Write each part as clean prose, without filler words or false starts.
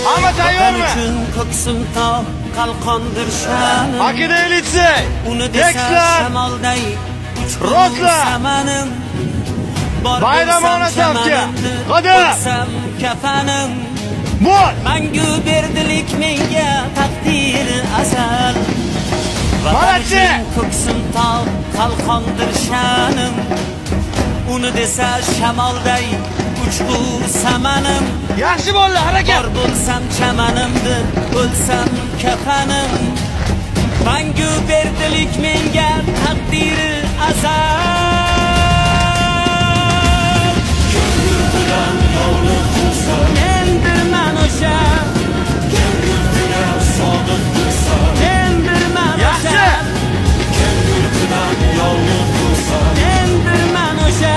Hamma tayyormi? Ko'ksim tog' qalqondir sha'nim. Akida elitsey. Uni desa Tekstlar. shamolday Rotlar. samanim. Bayram ona tavka. Hadi. Bo'lsam kafanim. Bo'l. Mangu berdilik menga taqdir azal. Malakchi. Ko'ksim tog' qalqondir sha'nim. Uni desa shamolday uçqu samanim. Yaxshi bo'ldi, harakat. Bor bo'lsam chamanimdir, o'lsam kafanim. Mangu berdilik menga taqdiri azal. Ko'ngil bilan yolg'iz bo'lsam, mendirman o'sha. Ko'ngil bilan sodiq bo'lsam, mendirman o'sha. Ko'ngil bilan yolg'iz bo'lsam, mendirman o'sha.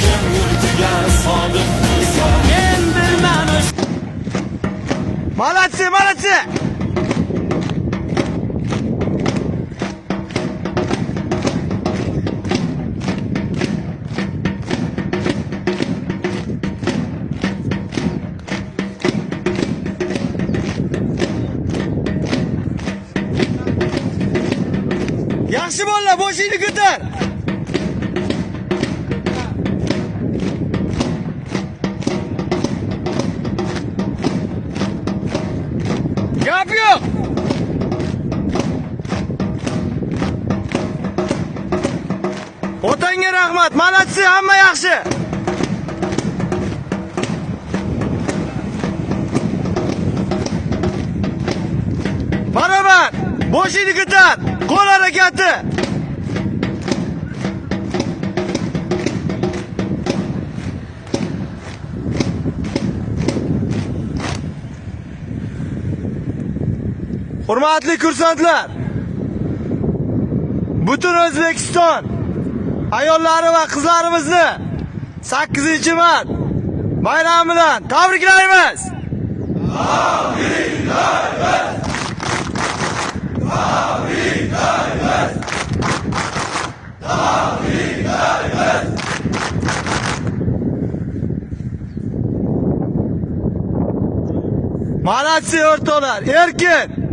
Ko'ngil bilan sodiq bo'lsam, mendirman o'sha. Malatsi, malatsi. Yaxshi bo'ldi, boshingni ko'tar. Gap yo'q. Otangga rahmat, malatsi, hamma yaxshi. Barobar, boshingni ko'tar. Qo'l harakati. Hurmatli kursantlar, butun O'zbekiston ayollari va qizlarimizni 8-mart bayrami bilan tabriklaymiz. Tabriklaymiz. Tabriklaymiz. Tabriklaymiz. Malatsi o'rtoqlar, erkin